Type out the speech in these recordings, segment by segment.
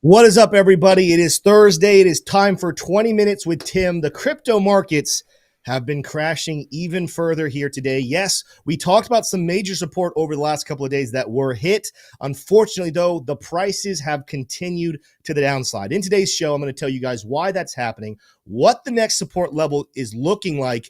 What is up, everybody? It is Thursday. It is time for 20 minutes with Tim. The crypto markets have been crashing even further here today. Yes, we talked about some major support over the last couple of days that were hit. Unfortunately, though, the prices have continued to the downside. In today's show, I'm going to tell you guys why that's happening, what the next support level is looking like,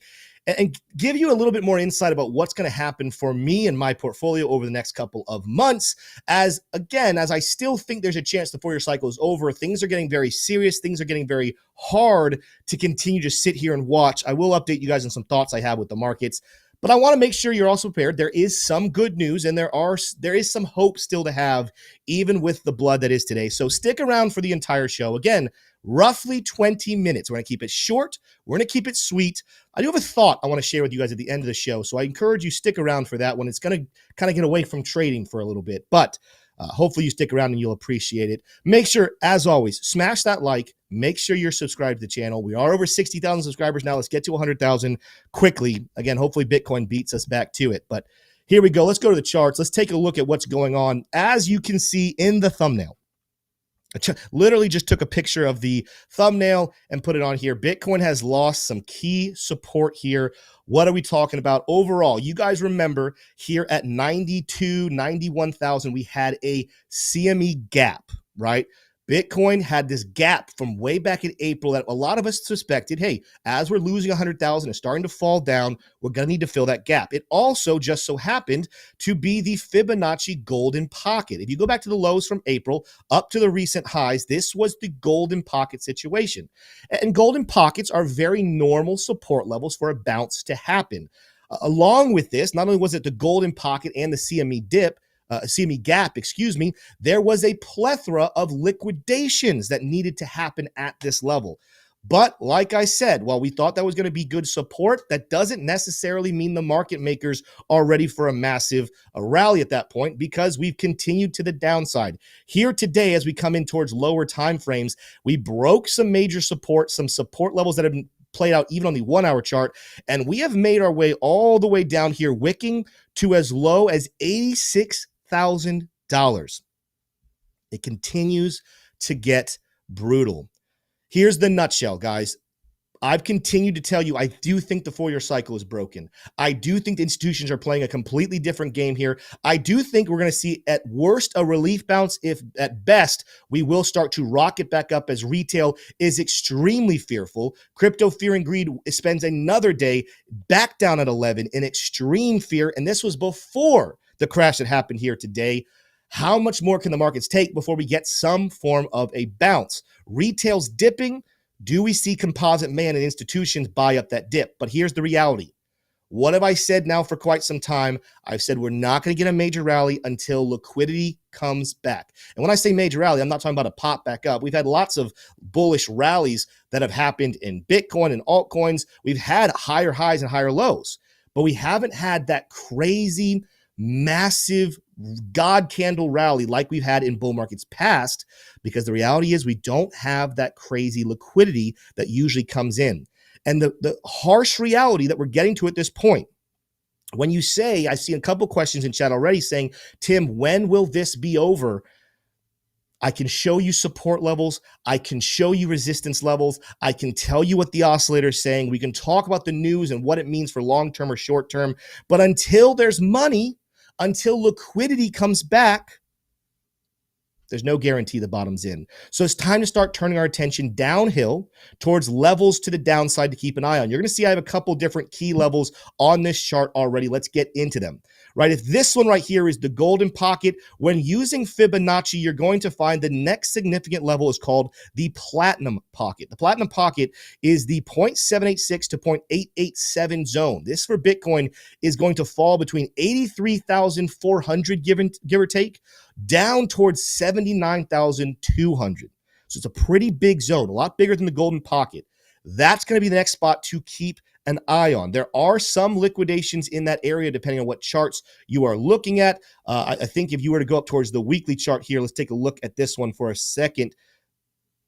and give you a little bit more insight about what's going to happen for me and my portfolio over the next couple of months. As I still think there's a chance the 4-year cycle is over. Things are getting very serious. Things are getting very hard to continue to sit here and watch. I will update you guys on some thoughts I have with the markets, but I want to make sure you're also prepared. There is some good news, and there is some hope still to have, even with the blood that is today. So stick around for the entire show. Again, roughly 20 minutes. We're going to keep it short. We're going to keep it sweet. I do have a thought I want to share with you guys at the end of the show, so I encourage you stick around for that one. It's going to kind of get away from trading for a little bit, but hopefully you stick around and you'll appreciate it. Make sure, as always, smash that like. Make sure you're subscribed to the channel. We are over 60,000 subscribers now. Let's get to 100,000 quickly. Again, hopefully Bitcoin beats us back to it, but here we go. Let's go to the charts. Let's take a look at what's going on. As you can see in the thumbnail, I literally just took a picture of the thumbnail and put it on here. Bitcoin has lost some key support here. What are we talking about? Overall, you guys remember here at 92, 91,000, we had a CME gap, right? Bitcoin had this gap from way back in April that a lot of us suspected, hey, as we're losing 100,000 and starting to fall down, we're going to need to fill that gap. It also just so happened to be the Fibonacci golden pocket. If you go back to the lows from April up to the recent highs, this was the golden pocket situation. And golden pockets are very normal support levels for a bounce to happen. Along with this, not only was it the golden pocket and the CME dip, CME gap, there was a plethora of liquidations that needed to happen at this level. But like I said, while we thought that was going to be good support, that doesn't necessarily mean the market makers are ready for a massive rally at that point, because we've continued to the downside. Here today, as we come in towards lower time frames, we broke some major support, some support levels that have been played out even on the 1-hour chart, and we have made our way all the way down here, wicking to as low as $86,000. It continues to get brutal. Here's the nutshell, guys. I've continued to tell you, I do think the 4-year cycle is broken. I do think the institutions are playing a completely different game here. I do think we're going to see at worst a relief bounce. If at best, we will start to rocket back up as retail is extremely fearful. Crypto fear and greed spends another day back down at 11 in extreme fear. And this was before the crash that happened here today. How much more can the markets take before we get some form of a bounce? Retail's dipping. Do we see composite man and institutions buy up that dip? But here's the reality. What have I said now for quite some time? I've said we're not going to get a major rally until liquidity comes back. And when I say major rally, I'm not talking about a pop back up. We've had lots of bullish rallies that have happened in Bitcoin and altcoins. We've had higher highs and higher lows, but we haven't had that crazy, massive God candle rally like we've had in bull markets past, because the reality is we don't have that crazy liquidity that usually comes in. And the harsh reality that we're getting to at this point, when you say, I see a couple questions in chat already saying, Tim, when will this be over? I can show you support levels. I can show you resistance levels. I can tell you what the oscillator is saying. We can talk about the news and what it means for long-term or short-term. But until there's money, until liquidity comes back, there's no guarantee the bottom's in. So it's time to start turning our attention downhill towards levels to the downside to keep an eye on. You're going to see I have a couple different key levels on this chart already. Let's get into them. Right, if this one right here is the golden pocket, when using Fibonacci, you're going to find the next significant level is called the platinum pocket. The platinum pocket is the 0.786 to 0.887 zone. This for Bitcoin is going to fall between 83,400, give or take, down towards 79,200. So it's a pretty big zone, a lot bigger than the golden pocket. That's going to be the next spot to keep an eye on. There are some liquidations in that area depending on what charts you are looking at. I think if you were to go up towards the weekly chart here, let's take a look at this one for a second.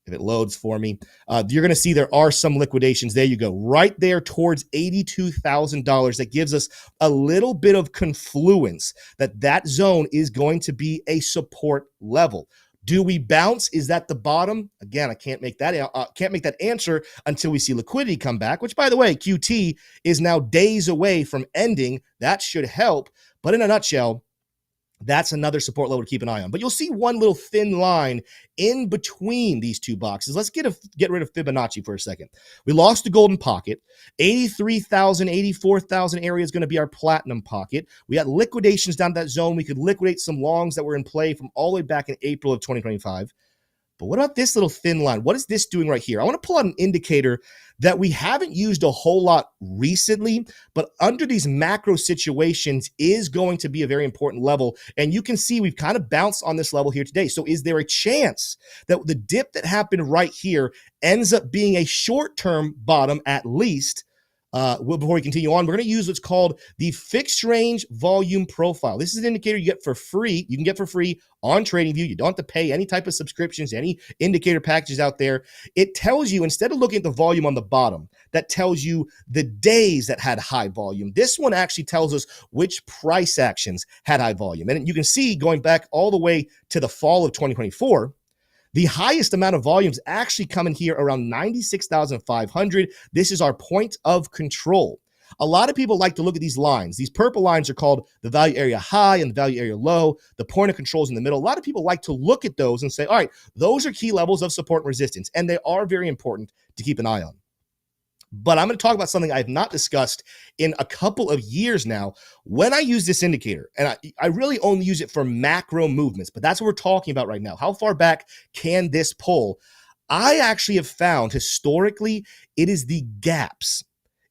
If it loads for me, you're going to see there are some liquidations. There you go, right there towards $82,000. That gives us a little bit of confluence that zone is going to be a support level. Do we bounce? Is that the bottom? Again, I can't make that answer until we see liquidity come back, which, by the way, QT is now days away from ending. That should help. But in a nutshell, that's another support level to keep an eye on. But you'll see one little thin line in between these two boxes. Let's get rid of Fibonacci for a second. We lost the golden pocket. 83,000, 84,000 area is going to be our platinum pocket. We got liquidations down that zone. We could liquidate some longs that were in play from all the way back in April of 2025. But what about this little thin line? What is this doing right here? I want to pull out an indicator that we haven't used a whole lot recently, but under these macro situations is going to be a very important level. And you can see we've kind of bounced on this level here today. So is there a chance that the dip that happened right here ends up being a short-term bottom at least? Before we continue on, we're going to use what's called the fixed range volume profile. This is an indicator you get for free. You can get for free on TradingView. You don't have to pay any type of subscriptions, any indicator packages out there. It tells you, instead of looking at the volume on the bottom, that tells you the days that had high volume. This one actually tells us which price actions had high volume. And you can see going back all the way to the fall of 2024, the highest amount of volumes actually come in here around 96,500. This is our point of control. A lot of people like to look at these lines. These purple lines are called the value area high and the value area low. The point of control is in the middle. A lot of people like to look at those and say, all right, those are key levels of support and resistance, and they are very important to keep an eye on. But I'm going to talk about something I've not discussed in a couple of years now. When I use this indicator, and I really only use it for macro movements, but that's what we're talking about right now. How far back can this pull? I actually have found historically it is the gaps.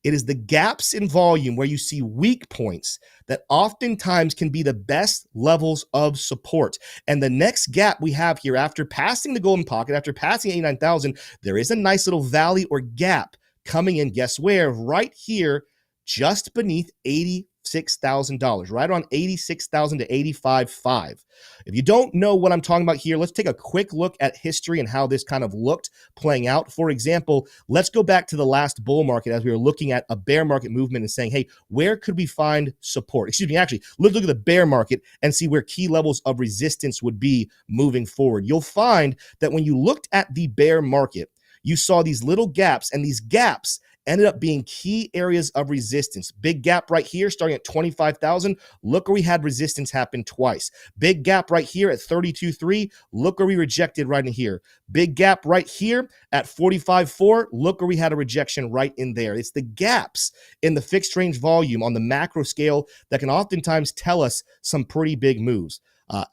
It is the gaps in volume where you see weak points that oftentimes can be the best levels of support. And the next gap we have here after passing the golden pocket, after passing 89,000, there is a nice little valley or gap coming in, guess where? Right here, just beneath $86,000, right on 86,000 to 85.5. If you don't know what I'm talking about here, let's take a quick look at history and how this kind of looked playing out. For example, let's go back to the last bull market as we were looking at a bear market movement and saying, hey, where could we find support? Excuse me, actually, let's look at the bear market and see where key levels of resistance would be moving forward. You'll find that when you looked at the bear market, you saw these little gaps, and these gaps ended up being key areas of resistance. Big gap right here starting at 25,000. Look where we had resistance happen twice. Big gap right here at 32.3. Look where we rejected right in here. Big gap right here at 45.4. Look where we had a rejection right in there. It's the gaps in the fixed range volume on the macro scale that can oftentimes tell us some pretty big moves.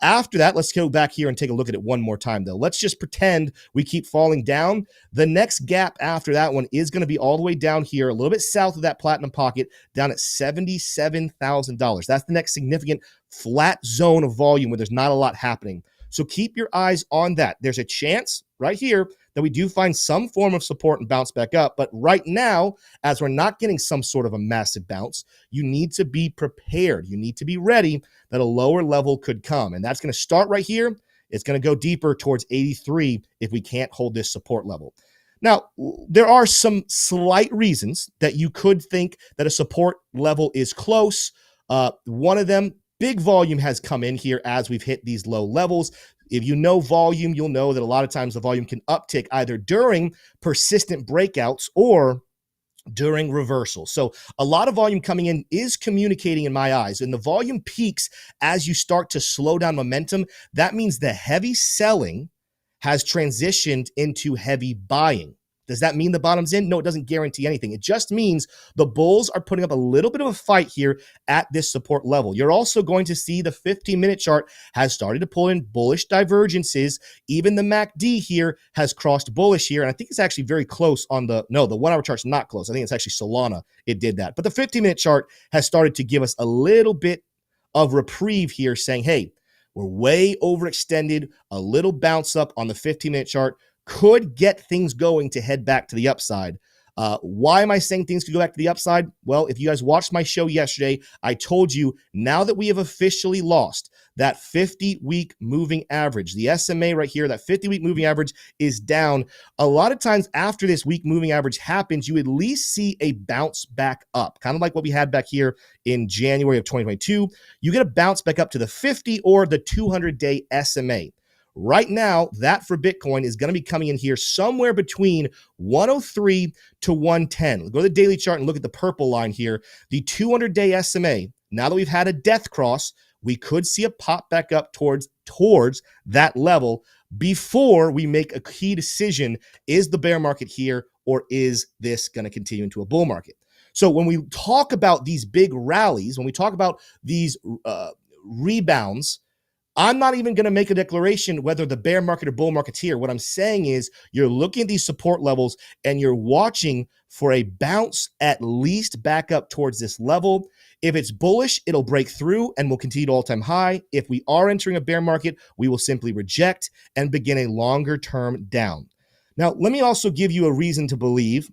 After that, let's go back here and take a look at it one more time, though. Let's just pretend we keep falling down. The next gap after that one is going to be all the way down here, a little bit south of that platinum pocket, down at $77,000. That's the next significant flat zone of volume where there's not a lot happening. So keep your eyes on that. There's a chance right here that we do find some form of support and bounce back up. But right now, as we're not getting some sort of a massive bounce, you need to be prepared. You need to be ready that a lower level could come. And that's going to start right here. It's going to go deeper towards 83 if we can't hold this support level. Now, there are some slight reasons that you could think that a support level is close. One of them, big volume has come in here as we've hit these low levels. If you know volume, you'll know that a lot of times the volume can uptick either during persistent breakouts or during reversals. So a lot of volume coming in is communicating in my eyes. And the volume peaks as you start to slow down momentum. That means the heavy selling has transitioned into heavy buying. Does that mean the bottom's in? No, it doesn't guarantee anything. It just means the bulls are putting up a little bit of a fight here at this support level. You're also going to see the 15-minute chart has started to pull in bullish divergences. Even the MACD here has crossed bullish here. And I think it's actually very close on the 1-hour chart's not close. I think it's actually Solana. It did that. But the 15-minute chart has started to give us a little bit of reprieve here saying, hey, we're way overextended. A little bounce up on the 15-minute chart could get things going to head back to the upside. Why am I saying things could go back to the upside? Well, if you guys watched my show yesterday, I told you now that we have officially lost that 50-week moving average, the SMA right here, that 50-week moving average is down. A lot of times after this week moving average happens, you at least see a bounce back up, kind of like what we had back here in January of 2022. You get a bounce back up to the 50 or the 200-day SMA. Right now, that for Bitcoin is going to be coming in here somewhere between 103 to 110. Go to the daily chart and look at the purple line here. The 200-day SMA, now that we've had a death cross, we could see a pop back up towards that level before we make a key decision. Is the bear market here, or is this going to continue into a bull market? So when we talk about these big rallies, when we talk about these rebounds, I'm not even going to make a declaration whether the bear market or bull market's here. What I'm saying is you're looking at these support levels and you're watching for a bounce at least back up towards this level. If it's bullish, it'll break through and will continue to all-time high. If we are entering a bear market, we will simply reject and begin a longer term down. Now, let me also give you a reason to believe.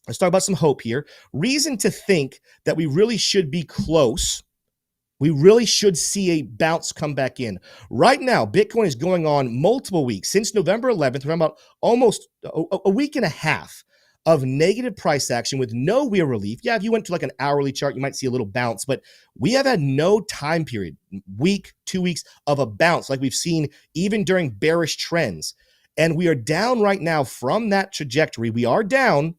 Let's talk about some hope here. Reason to think that we really should be close. We really should see a bounce come back in. Right now, Bitcoin is going on multiple weeks. Since November 11th, we're about almost a week and a half of negative price action with no real relief. Yeah, if you went to like an hourly chart, you might see a little bounce, but we have had no time period, week, 2 weeks of a bounce like we've seen even during bearish trends. And we are down right now from that trajectory. We are down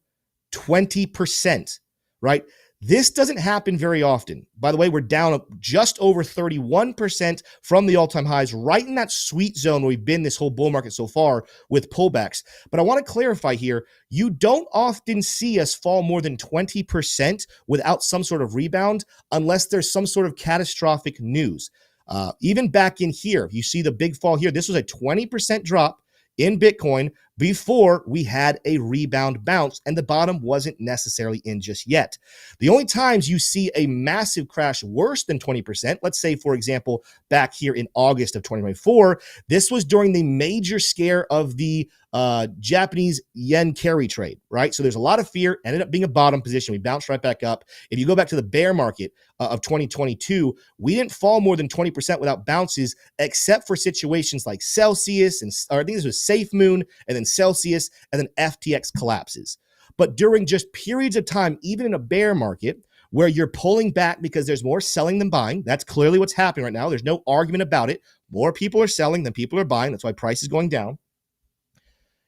20%, right? This doesn't happen very often. By the way, we're down just over 31% from the all-time highs, right in that sweet zone where we've been this whole bull market so far with pullbacks. But I want to clarify here, you don't often see us fall more than 20% without some sort of rebound unless there's some sort of catastrophic news. Even back in here, you see the big fall here. This was a 20% drop in Bitcoin before we had a rebound bounce, and the bottom wasn't necessarily in just yet. The only times you see a massive crash worse than 20%, let's say, for example, back here in August of 2024, this was during the major scare of the Japanese yen carry trade, right? So there's a lot of fear, ended up being a bottom position. We bounced right back up. If you go back to the bear market of 2022, we didn't fall more than 20% without bounces, except for situations like Celsius, or I think this was Safe Moon, and then Celsius, and then FTX collapses. But during just periods of time, even in a bear market, where you're pulling back because there's more selling than buying, that's clearly what's happening right now. There's no argument about it. More people are selling than people are buying. That's why price is going down.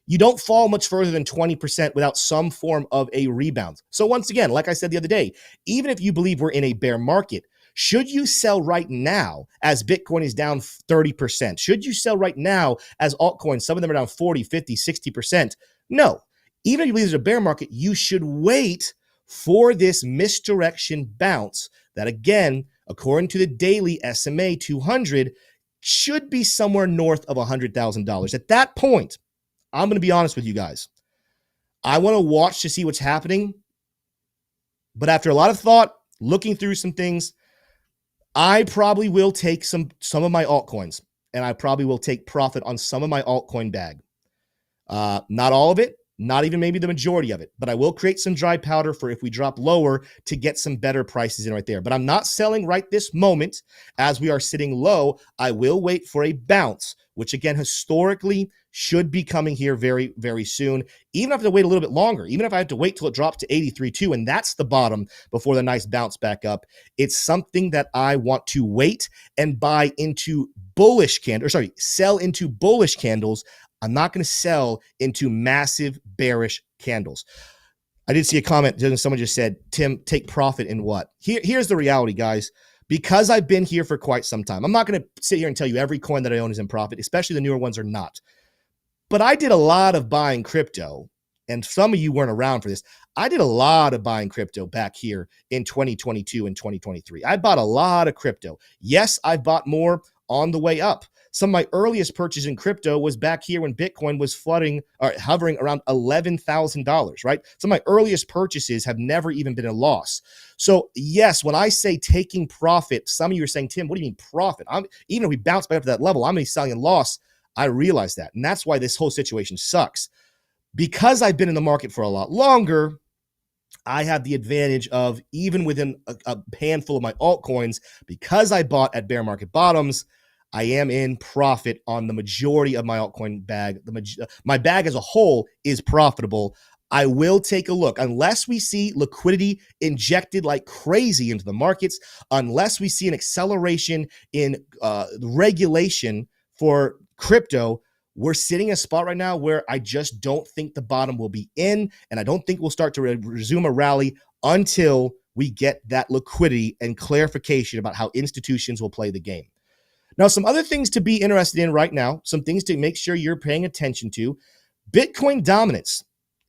You don't fall much further than 20% without some form of a rebound. So once again, like I said the other day, even if you believe we're in a bear market, should you sell right now as Bitcoin is down 30%? Should you sell right now as altcoins, some of them are down 40, 50, 60%? No. Even if you believe there's a bear market, you should wait for this misdirection bounce that, again, according to the daily SMA 200, should be somewhere north of $100,000. At that point, I'm going to be honest with you guys. I want to watch to see what's happening. But after a lot of thought, looking through some things, I probably will take some of my altcoins, and I probably will take profit on some of my altcoin bag. Not all of it, not even maybe the majority of it, but I will create some dry powder for if we drop lower to get some better prices in right there. But I'm not selling right this moment as we are sitting low. I will wait for a bounce, which again, historically should be coming here very, very soon. Even if I have to wait a little bit longer, even if I have to wait till it drops to 83.2 and that's the bottom before the nice bounce back up, it's something that I want to wait and buy into bullish candles, sell into bullish candles. I'm not going to sell into massive bearish candles. I did see a comment. Someone just said, Tim, take profit in what? Here's the reality, guys. Because I've been here for quite some time, I'm not going to sit here and tell you every coin that I own is in profit, especially the newer ones are not. But I did a lot of buying crypto, and some of you weren't around for this. I did a lot of buying crypto back here in 2022 and 2023. I bought a lot of crypto. Yes, I bought more on the way up. Some of my earliest purchase in crypto was back here when Bitcoin was hovering around $11,000, right? Some of my earliest purchases have never even been a loss. So yes, when I say taking profit, some of you are saying, Tim, what do you mean profit? Even if we bounce back up to that level, I'm going to be selling in loss. I realize that. And that's why this whole situation sucks. Because I've been in the market for a lot longer, I have the advantage of, even within a handful of my altcoins, because I bought at bear market bottoms, I am in profit on the majority of my altcoin bag. My bag as a whole is profitable. I will take a look. Unless we see liquidity injected like crazy into the markets, unless we see an acceleration in regulation for crypto, we're sitting in a spot right now where I just don't think the bottom will be in, and I don't think we'll start to resume a rally until we get that liquidity and clarification about how institutions will play the game. Now, some other things to be interested in right now, some things to make sure you're paying attention to. Bitcoin dominance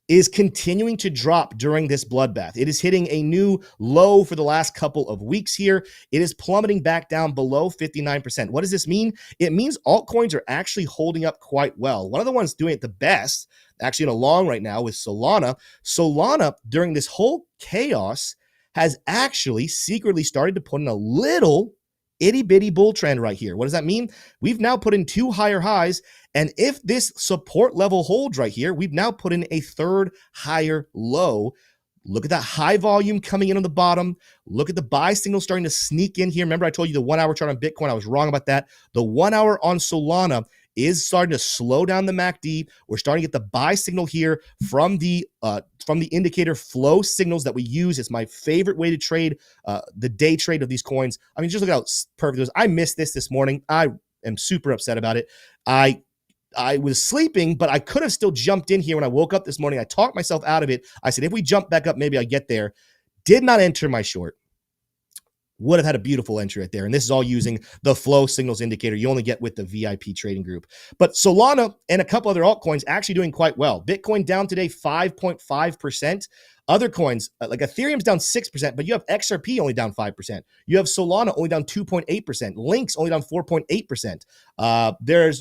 is continuing to drop during this bloodbath. It is hitting a new low for the last couple of weeks here. It is plummeting back down below 59%. What does this mean? It means altcoins are actually holding up quite well. One of the ones doing it the best, actually in a long right now, is Solana. Solana, during this whole chaos, has actually secretly started to put in a little itty bitty bull trend right here. What does that mean? We've now put in 2 higher highs. And if this support level holds right here, we've now put in a 3rd higher low. Look at that high volume coming in on the bottom. Look at the buy signal starting to sneak in here. Remember, I told you the 1 hour chart on Bitcoin. I was wrong about that. The 1 hour on Solana is starting to slow down the MACD. We're starting to get the buy signal here from the indicator flow signals that we use. It's my favorite way to trade the day trade of these coins. I mean, just look how perfect it was. I missed this morning. I am super upset about it. I was sleeping, but I could have still jumped in here when I woke up this morning. I talked myself out of it. I said, if we jump back up, maybe I get there. Did not enter my short. Would have had a beautiful entry right there. And this is all using the flow signals indicator you only get with the VIP trading group. But Solana and a couple other altcoins actually doing quite well. Bitcoin down today 5.5%. Other coins, like Ethereum's down 6%, but you have XRP only down 5%. You have Solana only down 2.8%. Link's only down 4.8%.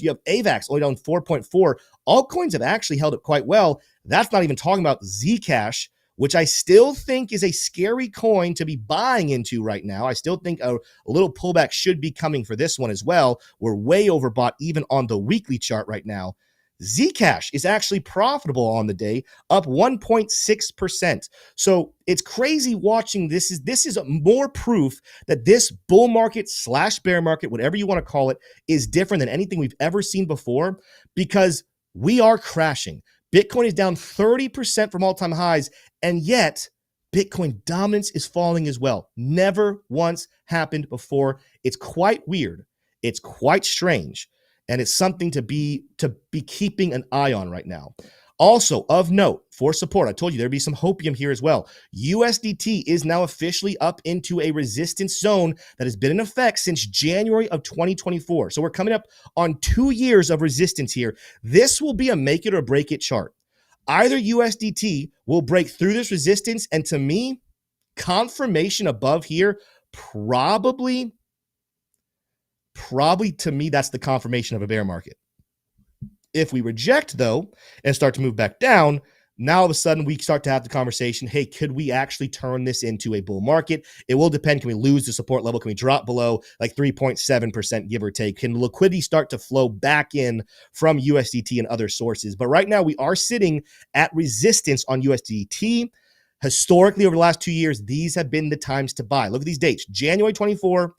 You have AVAX only down 4.4%. Altcoins have actually held up quite well. That's not even talking about Zcash, which I still think is a scary coin to be buying into right now. I still think a little pullback should be coming for this one as well. We're way overbought even on the weekly chart right now. Zcash is actually profitable on the day, up 1.6%. So it's crazy watching this. This is more proof that this bull market / bear market, whatever you want to call it, is different than anything we've ever seen before, because we are crashing. Bitcoin is down 30% from all-time highs, and yet Bitcoin dominance is falling as well. Never once happened before. It's quite weird. It's quite strange, and it's something to be keeping an eye on right now. Also, of note, for support, I told you there'd be some hopium here as well. USDT is now officially up into a resistance zone that has been in effect since January of 2024. So we're coming up on 2 years of resistance here. This will be a make it or break it chart. Either USDT will break through this resistance, and to me, confirmation above here, probably to me, that's the confirmation of a bear market. If we reject, though, and start to move back down, now all of a sudden we start to have the conversation, hey, could we actually turn this into a bull market? It will depend. Can we lose the support level? Can we drop below like 3.7%, give or take? Can liquidity start to flow back in from USDT and other sources? But right now we are sitting at resistance on USDT. Historically, over the last 2 years, these have been the times to buy. Look at these dates: January 24,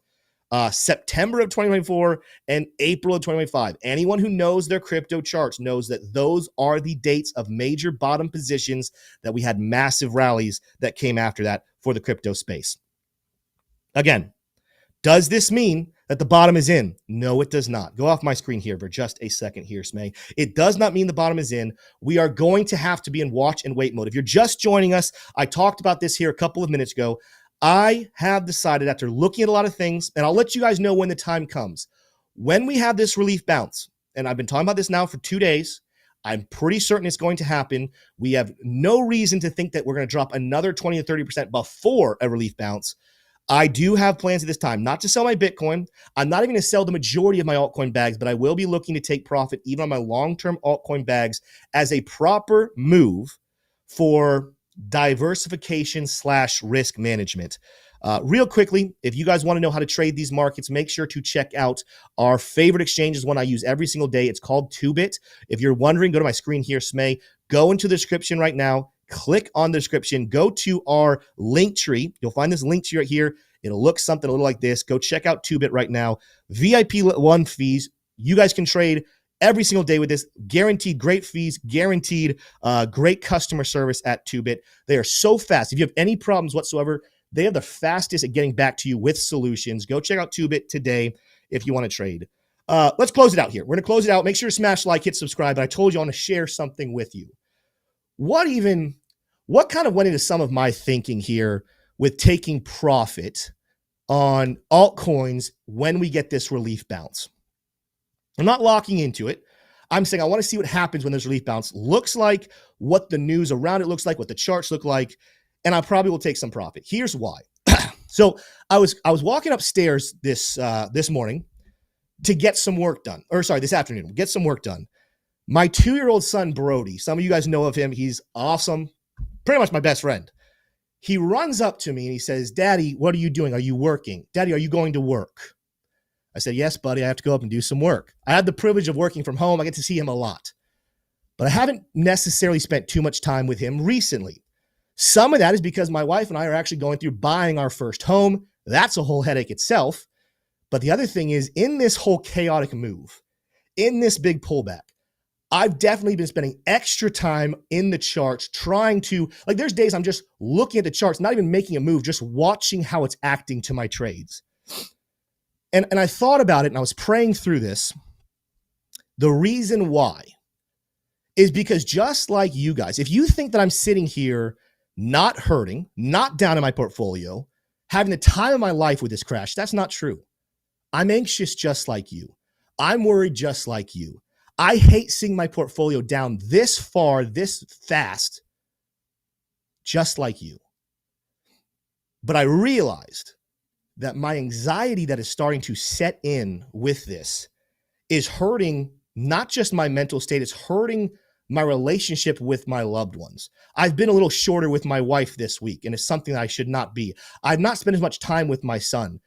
September of 2024, and April of 2025. Anyone who knows their crypto charts knows that those are the dates of major bottom positions that we had massive rallies that came after that for the crypto space. Again, does this mean that the bottom is in? No, it does not. Go off my screen here for just a second here, Smay. It does not mean the bottom is in. We are going to have to be in watch and wait mode. If you're just joining us, I talked about this here a couple of minutes ago. I have decided, after looking at a lot of things, and I'll let you guys know when the time comes, when we have this relief bounce, and I've been talking about this now for 2 days, I'm pretty certain it's going to happen. We have no reason to think that we're going to drop another 20 to 30% before a relief bounce. I do have plans at this time not to sell my Bitcoin. I'm not even going to sell the majority of my altcoin bags, but I will be looking to take profit even on my long-term altcoin bags as a proper move for diversification / risk management. Real quickly, if you guys want to know how to trade these markets, make sure to check out our favorite exchange, is one I use every single day. It's called Toobit. If you're wondering, go to my screen here, Smay. Go into the description right now. Click on the description. Go to our link tree. You'll find this link tree right here. It'll look something a little like this. Go check out Toobit right now. VIP 1 fees. You guys can trade every single day with this. Guaranteed great fees, guaranteed great customer service at Toobit. They are so fast. If you have any problems whatsoever, they are the fastest at getting back to you with solutions. Go check out Toobit today if you want to trade. Let's close it out here. We're going to close it out. Make sure to smash like, hit subscribe. But I told you I want to share something with you. What kind of went into some of my thinking here with taking profit on altcoins when we get this relief bounce? I'm not locking into it. I'm saying I want to see what happens when this relief bounce looks like, what the news around it looks like, what the charts look like, and I probably will take some profit. Here's why. So I was walking upstairs this morning to get some work done, or sorry, this afternoon, get some work done. My 2-year-old son, Brody, some of you guys know of him. He's awesome. Pretty much my best friend. He runs up to me and he says, "Daddy, what are you doing? Are you working? Daddy, are you going to work?" I said, "Yes, buddy, I have to go up and do some work." I had the privilege of working from home. I get to see him a lot, but I haven't necessarily spent too much time with him recently. Some of that is because my wife and I are actually going through buying our first home. That's a whole headache itself. But the other thing is, in this whole chaotic move, in this big pullback, I've definitely been spending extra time in the charts trying to, like, there's days I'm just looking at the charts, not even making a move, just watching how it's acting to my trades. And I thought about it and I was praying through this. The reason why is because just like you guys, if you think that I'm sitting here not hurting, not down in my portfolio, having the time of my life with this crash, that's not true. I'm anxious just like you. I'm worried just like you. I hate seeing my portfolio down this far, this fast, just like you. But I realized that my anxiety that is starting to set in with this is hurting not just my mental state, it's hurting my relationship with my loved ones. I've been a little shorter with my wife this week, and it's something that I should not be. I've not spent as much time with my son.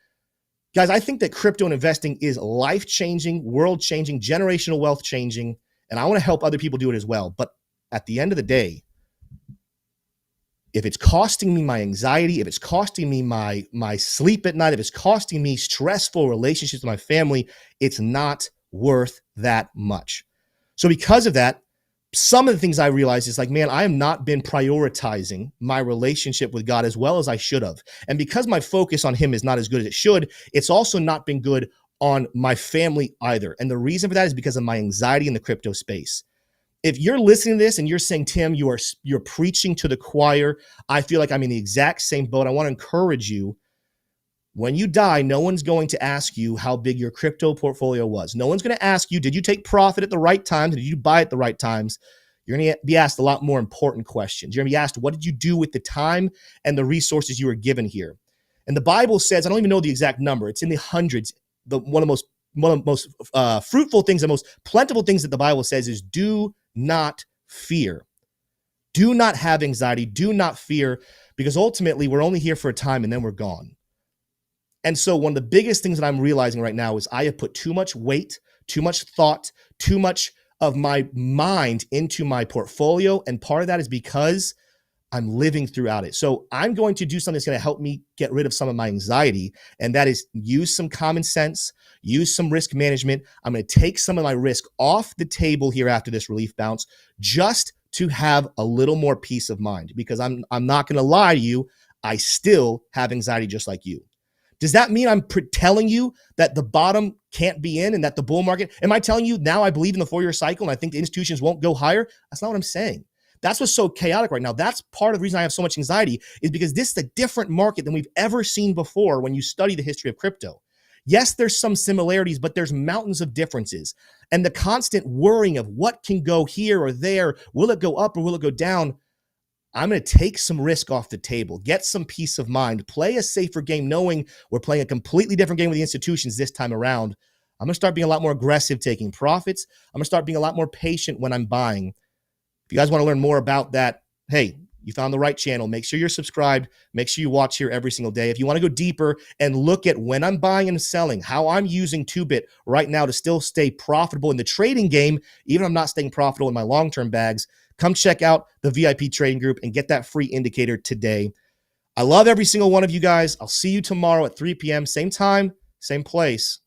Guys, I think that crypto and investing is life-changing, world-changing, generational wealth-changing, and I want to help other people do it as well. But at the end of the day, if it's costing me my anxiety, if it's costing me my sleep at night, if it's costing me stressful relationships with my family, it's not worth that much. So because of that, some of the things I realized is like, man, I have not been prioritizing my relationship with God as well as I should have. And because my focus on him is not as good as it should, it's also not been good on my family either. And the reason for that is because of my anxiety in the crypto space. If you're listening to this and you're saying, Tim, you're preaching to the choir, I feel like I'm in the exact same boat. I want to encourage you. When you die, no one's going to ask you how big your crypto portfolio was. No one's going to ask you, did you take profit at the right time? Did you buy at the right times? You're going to be asked a lot more important questions. You're going to be asked, what did you do with the time and the resources you were given here? And the Bible says, I don't even know the exact number. It's in the hundreds. One of the most fruitful things, the most plentiful things that the Bible says is do not fear. Do not have anxiety. Do not fear, because ultimately we're only here for a time and then we're gone. And so one of the biggest things that I'm realizing right now is I have put too much weight, too much thought, too much of my mind into my portfolio. And part of that is because I'm living throughout it. So I'm going to do something that's going to help me get rid of some of my anxiety. And that is use some common sense, use some risk management. I'm going to take some of my risk off the table here after this relief bounce, just to have a little more peace of mind, because I'm not going to lie to you. I still have anxiety just like you. Does that mean I'm telling you that the bottom can't be in and that the bull market, am I telling you now I believe in the 4-year cycle and I think the institutions won't go higher? That's not what I'm saying. That's what's so chaotic right now. That's part of the reason I have so much anxiety, is because this is a different market than we've ever seen before when you study the history of crypto. Yes, there's some similarities, but there's mountains of differences. And the constant worrying of what can go here or there, will it go up or will it go down? I'm going to take some risk off the table, get some peace of mind, play a safer game, knowing we're playing a completely different game with the institutions this time around. I'm going to start being a lot more aggressive taking profits. I'm going to start being a lot more patient when I'm buying. If you guys want to learn more about that, hey, you found the right channel. Make sure you're subscribed. Make sure you watch here every single day. If you want to go deeper and look at when I'm buying and selling, how I'm using Toobit right now to still stay profitable in the trading game, even if I'm not staying profitable in my long-term bags, come check out the VIP trading group and get that free indicator today. I love every single one of you guys. I'll see you tomorrow at 3 p.m. Same time, same place.